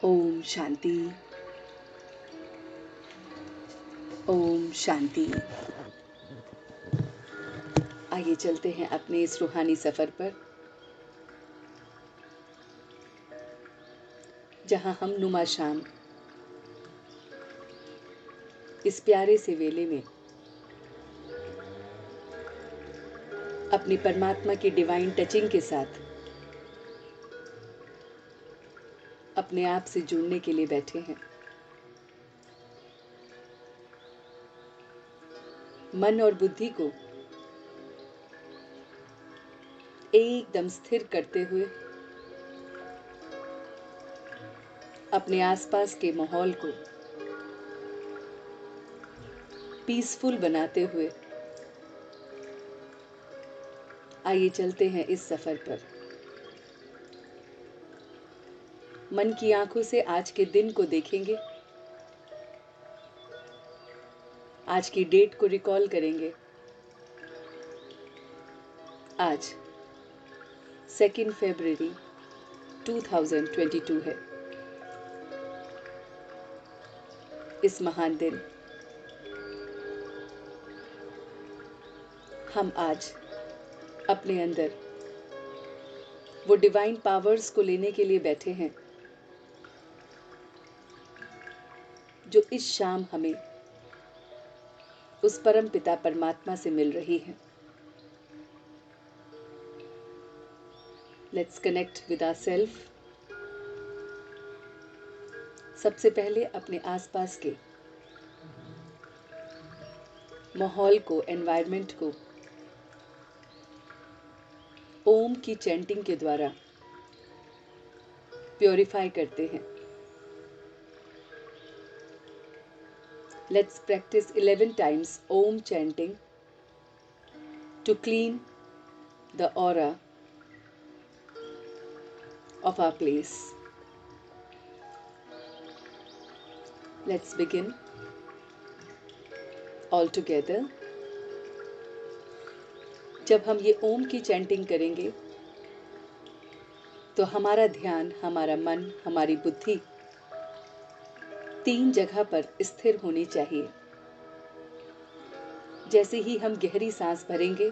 ओम शांति। ओम शांति। आइए चलते हैं अपने इस रूहानी सफर पर, जहां हम नुमा शाम इस प्यारे से वेले में अपनी परमात्मा की डिवाइन टचिंग के साथ अपने आप से जुड़ने के लिए बैठे हैं। मन और बुद्धि को एकदम स्थिर करते हुए अपने आसपास के माहौल को पीसफुल बनाते हुए आइए चलते हैं इस सफर पर। मन की आंखों से आज के दिन को देखेंगे, आज की डेट को रिकॉल करेंगे। आज 2 फरवरी 2022 है। इस महान दिन हम आज अपने अंदर वो डिवाइन पावर्स को लेने के लिए बैठे हैं जो इस शाम हमें उस परम पिता परमात्मा से मिल रही है। Let's connect with ourselves. सबसे पहले अपने आसपास के माहौल को, एनवायरनमेंट को ओम की चैंटिंग के द्वारा प्योरीफाई करते हैं। Let's practice 11 times Om chanting to clean the aura of our place. Let's begin all together. जब हम ये ओम की चैंटिंग करेंगे तो हमारा ध्यान, हमारा मन, हमारी बुद्धि 3 जगह पर स्थिर होनी चाहिए। जैसे ही हम गहरी सांस भरेंगे,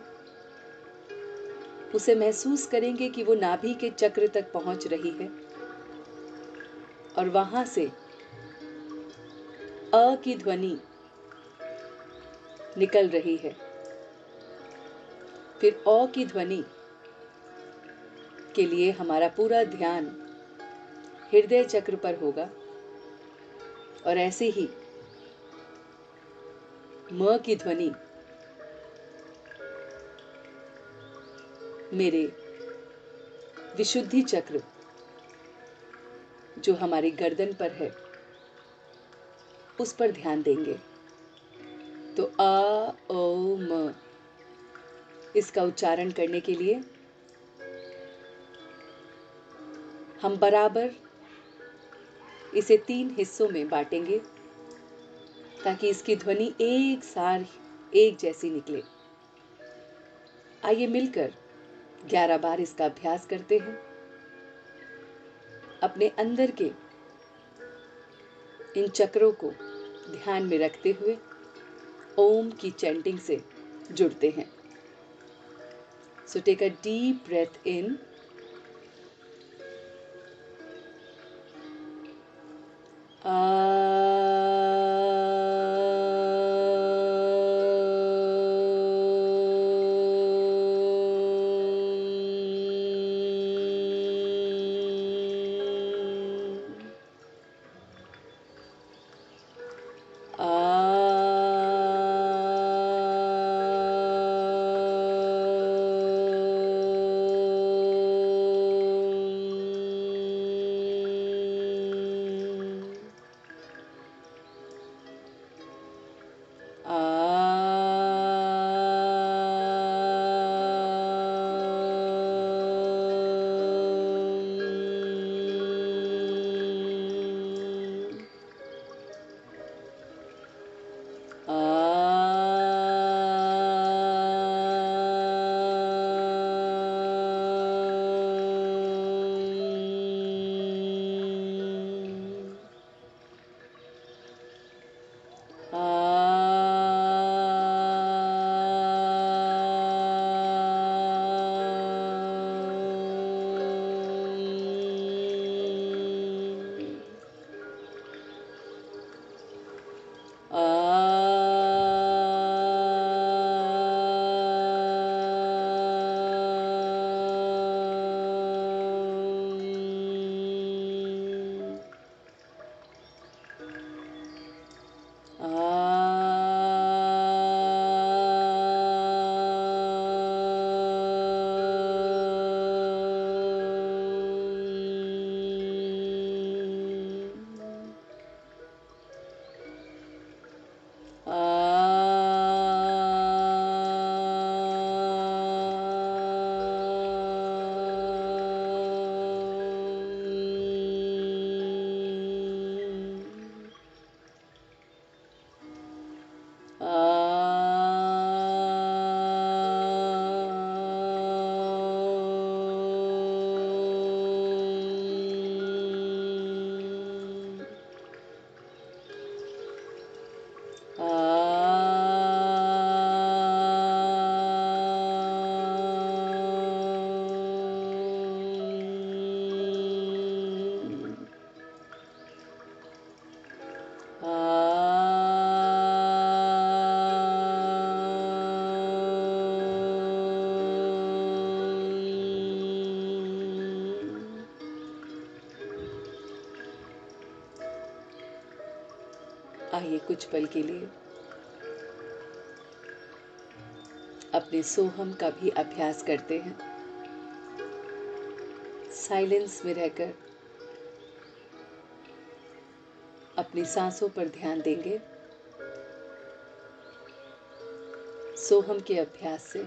उसे महसूस करेंगे कि वो नाभि के चक्र तक पहुंच रही है और वहां से अ की ध्वनि निकल रही है। फिर ओ की ध्वनि के लिए हमारा पूरा ध्यान हृदय चक्र पर होगा और ऐसे ही म की ध्वनि मेरे विशुद्धि चक्र जो हमारी गर्दन पर है उस पर ध्यान देंगे। तो अ ओ म इसका उच्चारण करने के लिए हम बराबर इसे 3 हिस्सों में बांटेंगे ताकि इसकी ध्वनि एक साथ एक जैसी निकले। आइए मिलकर 11 बार इसका अभ्यास करते हैं। अपने अंदर के इन चक्रों को ध्यान में रखते हुए ओम की चैंटिंग से जुड़ते हैं। So take a deep breath in. आइए कुछ पल के लिए अपने सोहम का भी अभ्यास करते हैं। साइलेंस में रहकर अपनी सांसों पर ध्यान देंगे। सोहम के अभ्यास से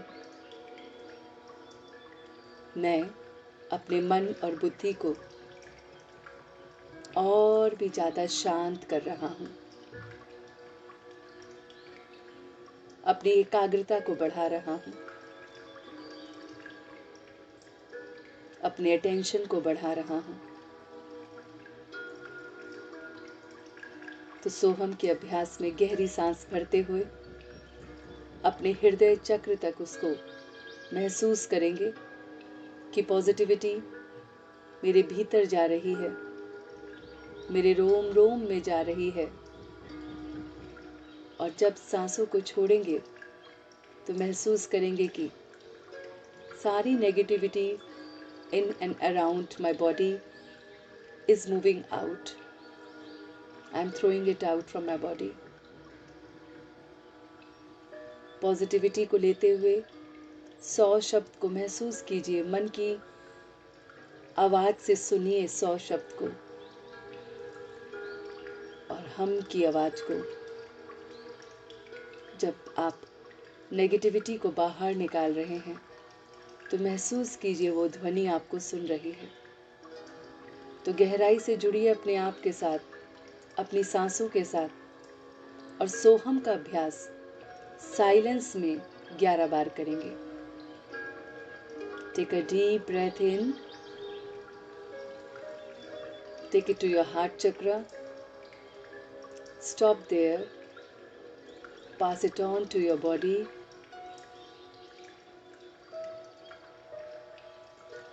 मैं अपने मन और बुद्धि को और भी ज़्यादा शांत कर रहा हूँ। अपनी एकाग्रता को बढ़ा रहा हूँ। अपने अटेंशन को बढ़ा रहा हूँ। तो सोहम के अभ्यास में गहरी सांस भरते हुए अपने हृदय चक्र तक उसको महसूस करेंगे कि पॉजिटिविटी मेरे भीतर जा रही है, मेरे रोम रोम में जा रही है। और जब सांसों को छोड़ेंगे तो महसूस करेंगे कि सारी negativity in and around my body is moving out. I am throwing it out from my body. Positivity को लेते हुए 100 शब्द को महसूस कीजिए। मन की आवाज से सुनिए 100 शब्द को, और हम की आवाज को। जब आप नेगेटिविटी को बाहर निकाल रहे हैं तो महसूस कीजिए वो ध्वनि आपको सुन रही है। तो गहराई से जुड़िए अपने आप के साथ, अपनी सांसों के साथ, और सोहम का अभ्यास साइलेंस में 11 बार करेंगे। Take a deep breath in, take it to your heart chakra, stop there, pass it on to your body,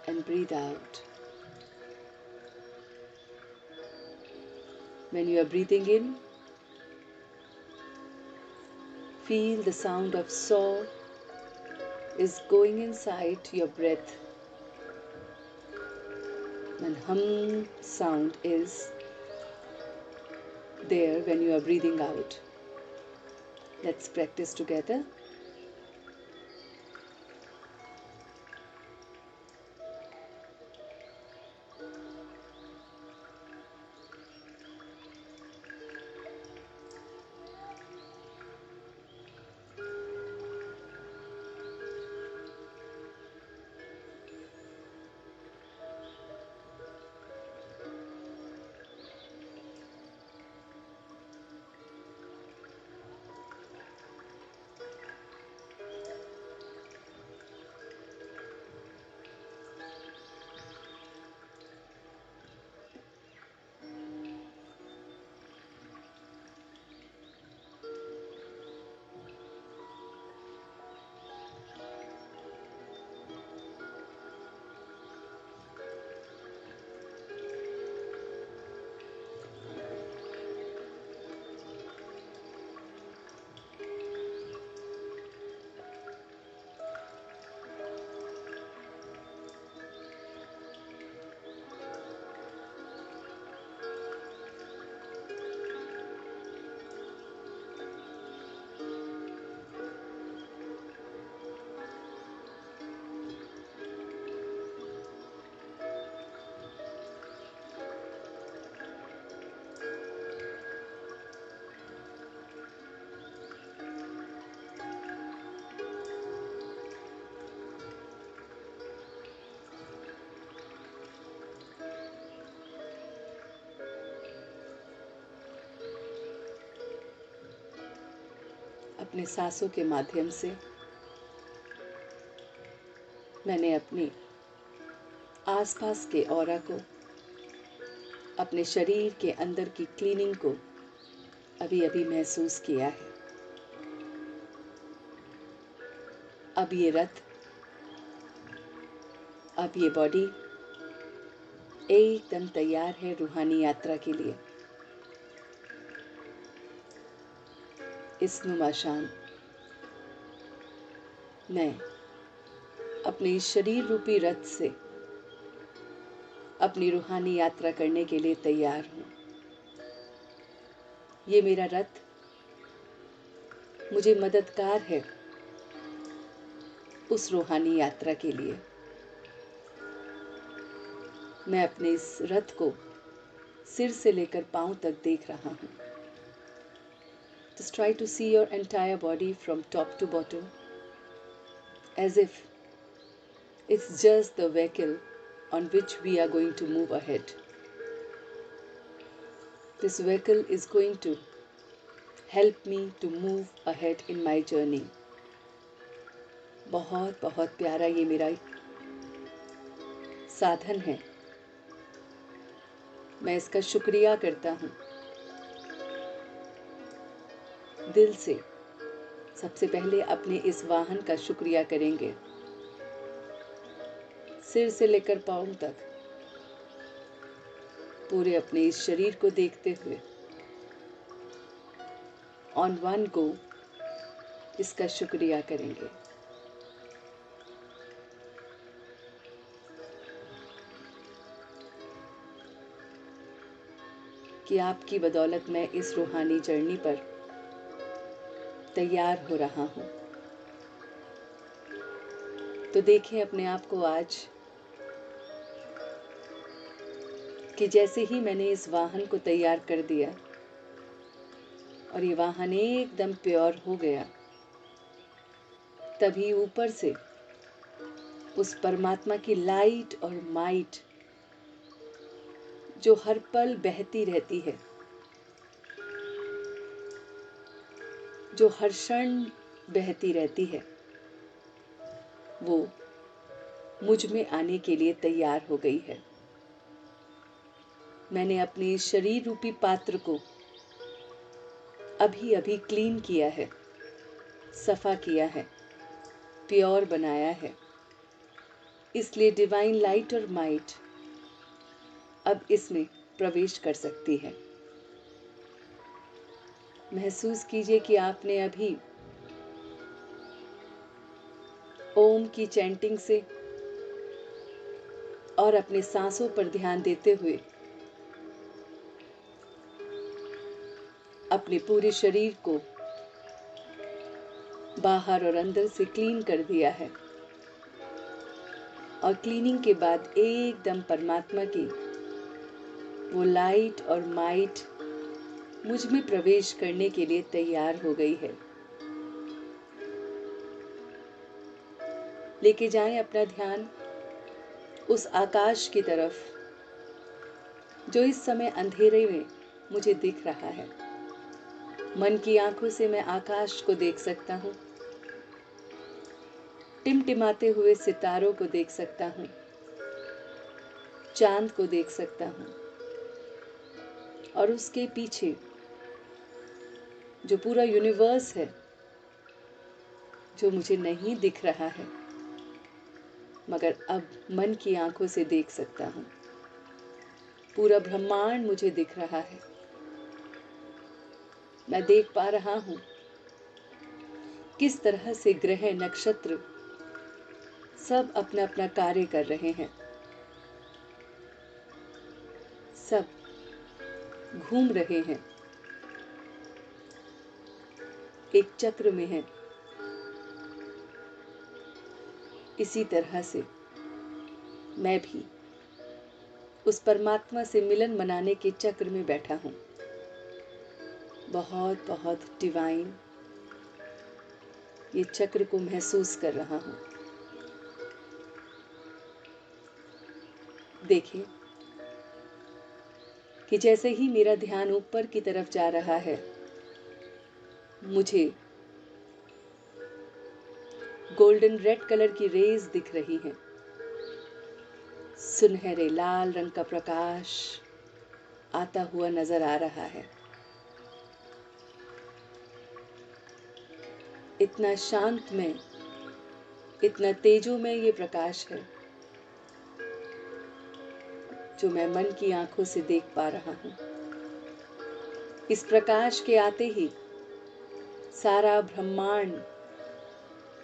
and breathe out. When you are breathing in, feel the sound of saw is going inside your breath, and hum sound is there when you are breathing out. Let's practice together. अपने सांसों के माध्यम से मैंने अपने आसपास के aura को, अपने शरीर के अंदर की क्लीनिंग को अभी अभी महसूस किया है। अब ये रथ, अब ये बॉडी एकदम तैयार है रूहानी यात्रा के लिए। इस नुमाशान मैं अपने इस शरीर रूपी रथ से अपनी रूहानी यात्रा करने के लिए तैयार हूँ। ये मेरा रथ मुझे मददगार है उस रूहानी यात्रा के लिए। मैं अपने इस रथ को सिर से लेकर पांव तक देख रहा हूँ। Just try to see your entire body from top to bottom, as if it's just the vehicle on which we are going to move ahead. This vehicle is going to help me to move ahead in my journey. बहुत बहुत प्यारा ये मेरा साधन है। मैं इसका शुक्रिया करता हूँ दिल से। सबसे पहले अपने इस वाहन का शुक्रिया करेंगे, सिर से लेकर पांव तक पूरे अपने इस शरीर को देखते हुए ऑन वन गो इसका शुक्रिया करेंगे। कि आपकी बदौलत मैं इस रूहानी जर्नी पर तैयार हो रहा हूं। तो देखें अपने आप को आज कि जैसे ही मैंने इस वाहन को तैयार कर दिया और ये वाहन एकदम प्योर हो गया, तभी ऊपर से उस परमात्मा की लाइट और माइट जो हर पल बहती रहती है, जो हर क्षण बहती रहती है, वो मुझ में आने के लिए तैयार हो गई है। मैंने अपने शरीर रूपी पात्र को अभी अभी क्लीन किया है, सफा किया है, प्योर बनाया है। इसलिए डिवाइन लाइट और माइट अब इसमें प्रवेश कर सकती है। महसूस कीजिए कि आपने अभी ओम की चैंटिंग से और अपने सांसों पर ध्यान देते हुए अपने पूरे शरीर को बाहर और अंदर से क्लीन कर दिया है। और क्लीनिंग के बाद एकदम परमात्मा की वो लाइट और माइट मुझ में प्रवेश करने के लिए तैयार हो गई है। लेके जाएं अपना ध्यान उस आकाश की तरफ जो इस समय अंधेरे में मुझे दिख रहा है। मन की आंखों से मैं आकाश को देख सकता हूँ, टिमटिमाते हुए सितारों को देख सकता हूँ, चांद को देख सकता हूँ, और उसके पीछे जो पूरा यूनिवर्स है जो मुझे नहीं दिख रहा है, मगर अब मन की आंखों से देख सकता हूँ। पूरा ब्रह्मांड मुझे दिख रहा है। मैं देख पा रहा हूँ किस तरह से ग्रह नक्षत्र सब अपना अपना कार्य कर रहे हैं। सब घूम रहे हैं, एक चक्र में है। इसी तरह से मैं भी उस परमात्मा से मिलन मनाने के चक्र में बैठा हूँ। बहुत बहुत डिवाइन ये चक्र को महसूस कर रहा हूँ। देखिए कि जैसे ही मेरा ध्यान ऊपर की तरफ जा रहा है, मुझे गोल्डन रेड कलर की रेज दिख रही हैं। सुनहरे लाल रंग का प्रकाश आता हुआ नजर आ रहा है। इतना शांत में, इतना तेजो में ये प्रकाश है जो मैं मन की आंखों से देख पा रहा हूं। इस प्रकाश के आते ही सारा ब्रह्मांड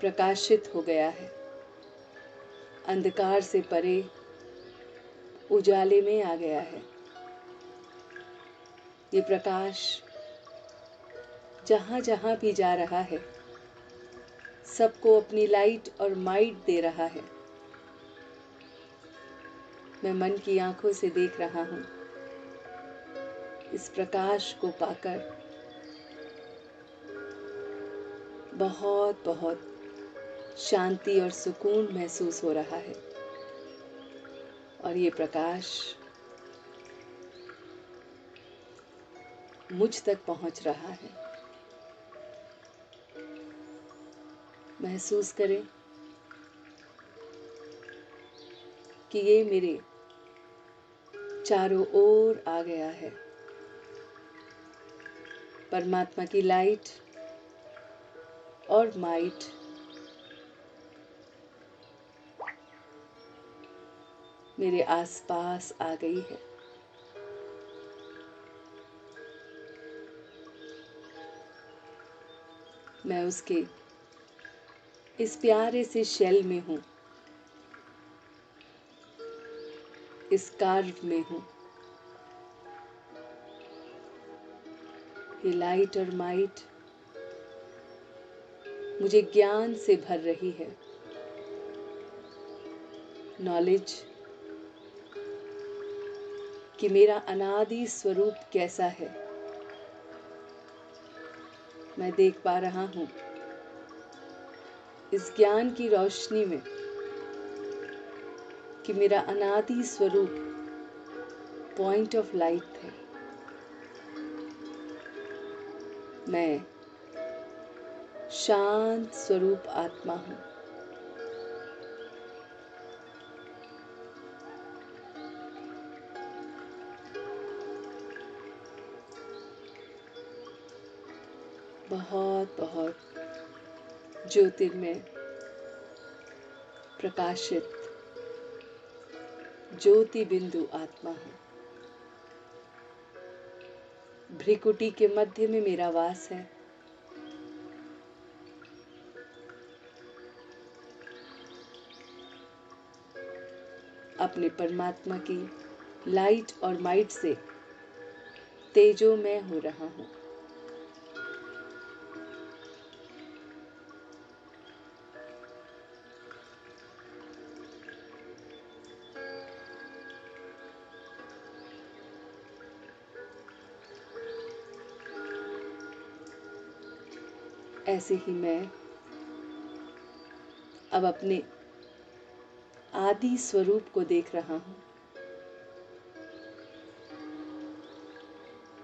प्रकाशित हो गया है। अंधकार से परे उजाले में आ गया है। ये प्रकाश जहाँ जहाँ भी जा रहा है सबको अपनी लाइट और माइट दे रहा है। मैं मन की आंखों से देख रहा हूँ इस प्रकाश को पाकर बहुत बहुत शांति और सुकून महसूस हो रहा है। और ये प्रकाश मुझ तक पहुंच रहा है। महसूस करें कि ये मेरे चारों ओर आ गया है। परमात्मा की लाइट और माइट मेरे आसपास आ गई है। मैं उसके इस प्यारे से शेल में हूँ, इस कार्व में हूँ। ये लाइट और माइट मुझे ज्ञान से भर रही है। नॉलेज कि मेरा अनादि स्वरूप कैसा है मैं देख पा रहा हूँ। इस ज्ञान की रोशनी में कि मेरा अनादि स्वरूप पॉइंट ऑफ लाइट है। मैं शांत स्वरूप आत्मा हूँ। बहुत बहुत ज्योतिर्मय प्रकाशित ज्योति बिंदु आत्मा हूँ। भ्रिकुटी के मध्य में मेरा वास है। अपने परमात्मा की लाइट और माइट से तेजोमय हो रहा हूँ। ऐसे ही मैं अब अपने आदि स्वरूप को देख रहा हूँ।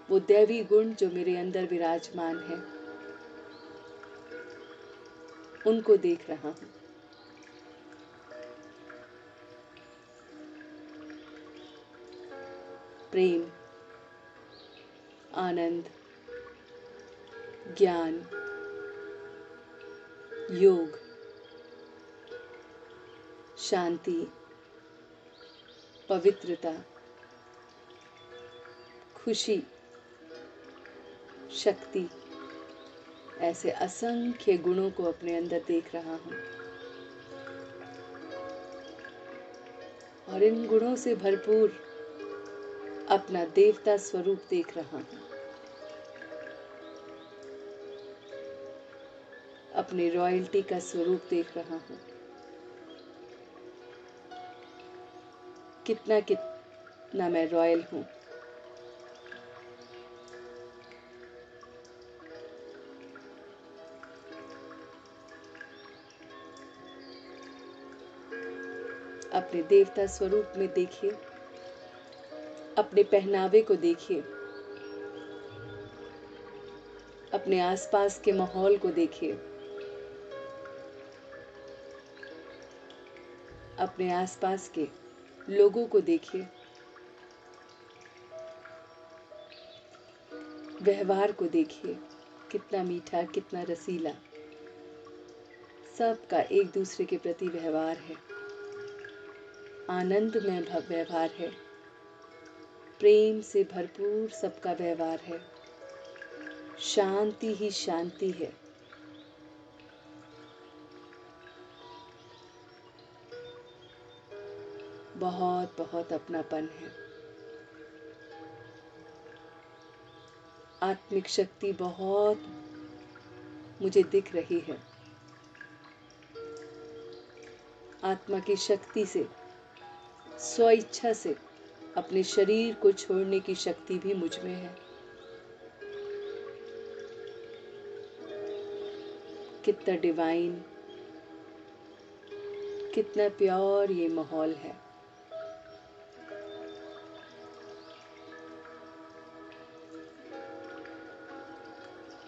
वो दैवी गुण जो मेरे अंदर विराजमान है उनको देख रहा हूँ। प्रेम, आनंद, ज्ञान, योग, शांति, पवित्रता, खुशी, शक्ति, ऐसे असंख्य गुणों को अपने अंदर देख रहा हूँ। और इन गुणों से भरपूर अपना देवता स्वरूप देख रहा हूँ। अपनी रॉयल्टी का स्वरूप देख रहा हूँ। कितना मैं रॉयल हूँ। अपने देवता स्वरूप में देखिए, अपने पहनावे को देखिए, अपने आसपास के माहौल को देखिए, अपने आसपास के लोगों को देखिए, व्यवहार को देखिए, कितना मीठा, कितना रसीला, सबका एक दूसरे के प्रति व्यवहार है। आनंद में व्यवहार है। प्रेम से भरपूर सबका व्यवहार है। शांति ही शांति है। बहुत बहुत अपनापन है। आत्मिक शक्ति बहुत मुझे दिख रही है। आत्मा की शक्ति से, स्व इच्छा से अपने शरीर को छोड़ने की शक्ति भी मुझ में है। कितना डिवाइन, कितना प्योर ये माहौल है।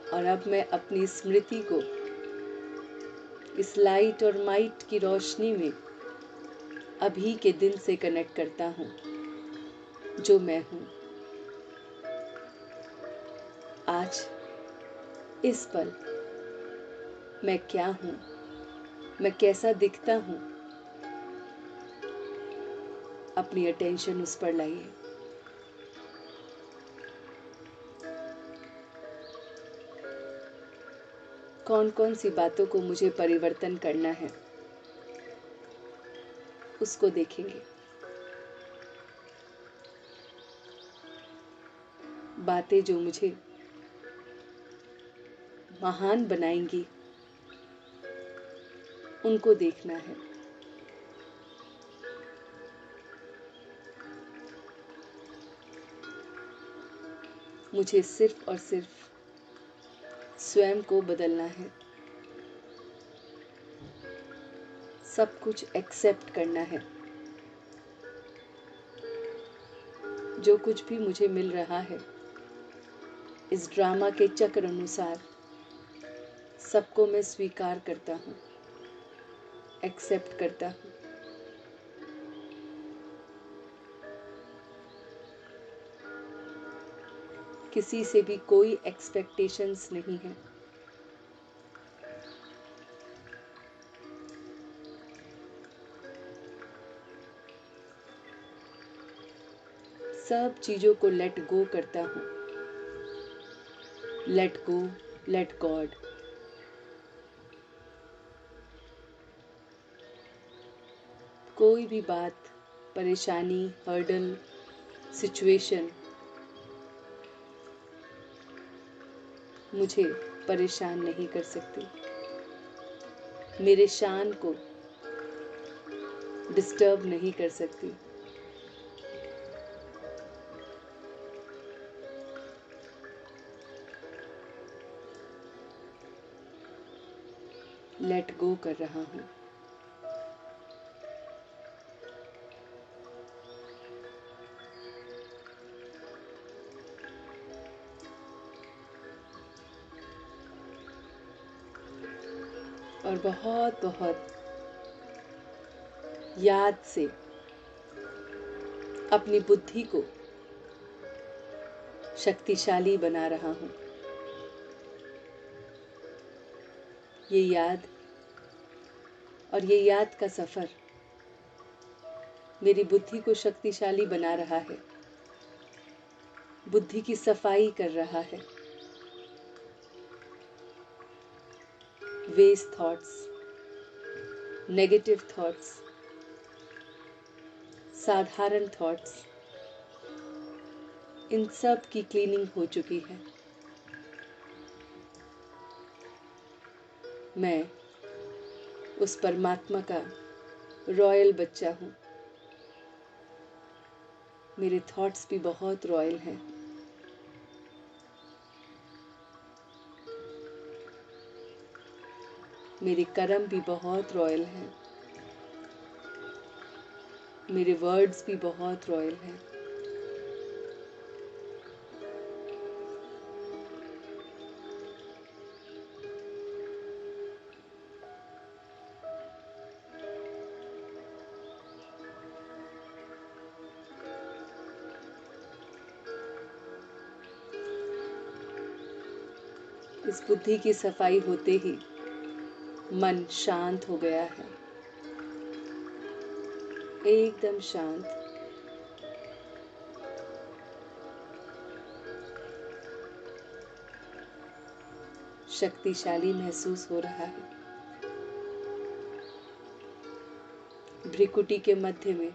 और अब मैं अपनी स्मृति को इस लाइट और माइट की रोशनी में अभी के दिन से कनेक्ट करता हूँ, जो मैं हूँ। आज इस पल मैं क्या हूँ, मैं कैसा दिखता हूँ, अपनी अटेंशन उस पर लाइए। कौन कौन सी बातों को मुझे परिवर्तन करना है, उसको देखेंगे। बातें जो मुझे महान बनाएंगी, उनको देखना है। मुझे सिर्फ और सिर्फ स्वयं को बदलना है। सब कुछ एक्सेप्ट करना है। जो कुछ भी मुझे मिल रहा है, इस ड्रामा के चक्र अनुसार सबको मैं स्वीकार करता हूँ, एक्सेप्ट करता हूँ। किसी से भी कोई एक्सपेक्टेशंस नहीं है। सब चीजों को लेट गो करता हूँ। Let go, let God. कोई भी बात, परेशानी, हर्डल, सिचुएशन मुझे परेशान नहीं कर सकती, मेरे शान को डिस्टर्ब नहीं कर सकती। लेट गो कर रहा हूँ। और बहुत बहुत याद से अपनी बुद्धि को शक्तिशाली बना रहा हूँ। ये याद और ये याद का सफर मेरी बुद्धि को शक्तिशाली बना रहा है, बुद्धि की सफाई कर रहा है। वेस्ट थॉट्स, नेगेटिव थॉट्स, साधारण थॉट्स, इन सब की क्लीनिंग हो चुकी है। मैं उस परमात्मा का रॉयल बच्चा हूँ। मेरे थॉट्स भी बहुत रॉयल हैं। मेरे कर्म भी बहुत रॉयल हैं। मेरे वर्ड्स भी बहुत रॉयल हैं। इस बुद्धि की सफाई होते ही मन शांत हो गया है, एकदम शांत। शक्तिशाली महसूस हो रहा है। भ्रिकुटी के मध्य में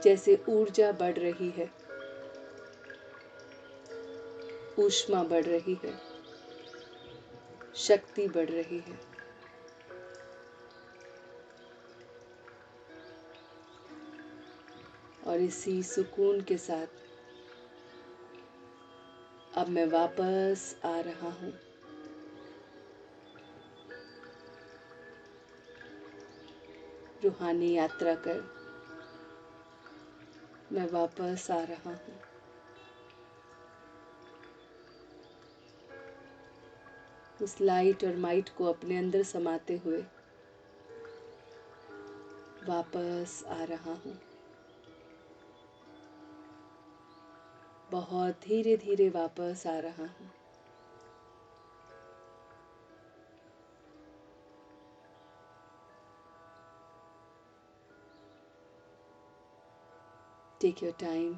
जैसे ऊर्जा बढ़ रही है, ऊष्मा बढ़ रही है। शक्ति बढ़ रही है। और इसी सुकून के साथ अब मैं वापस आ रहा हूँ। रूहानी यात्रा कर मैं वापस आ रहा हूँ। उस लाइट और माइट को अपने अंदर समाते हुए वापस आ रहा हूँ। बहुत धीरे धीरे वापस आ रहा हूँ। Take your time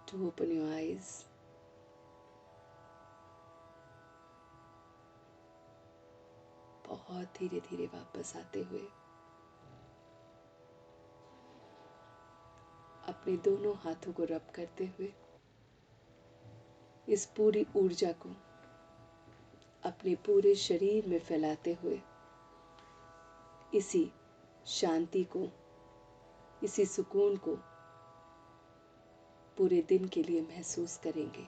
to open your eyes. बहुत धीरे धीरे वापस आते हुए अपने दोनों हाथों को रब करते हुए इस पूरी ऊर्जा को अपने पूरे शरीर में फैलाते हुए इसी शांति को, इसी सुकून को पूरे दिन के लिए महसूस करेंगे।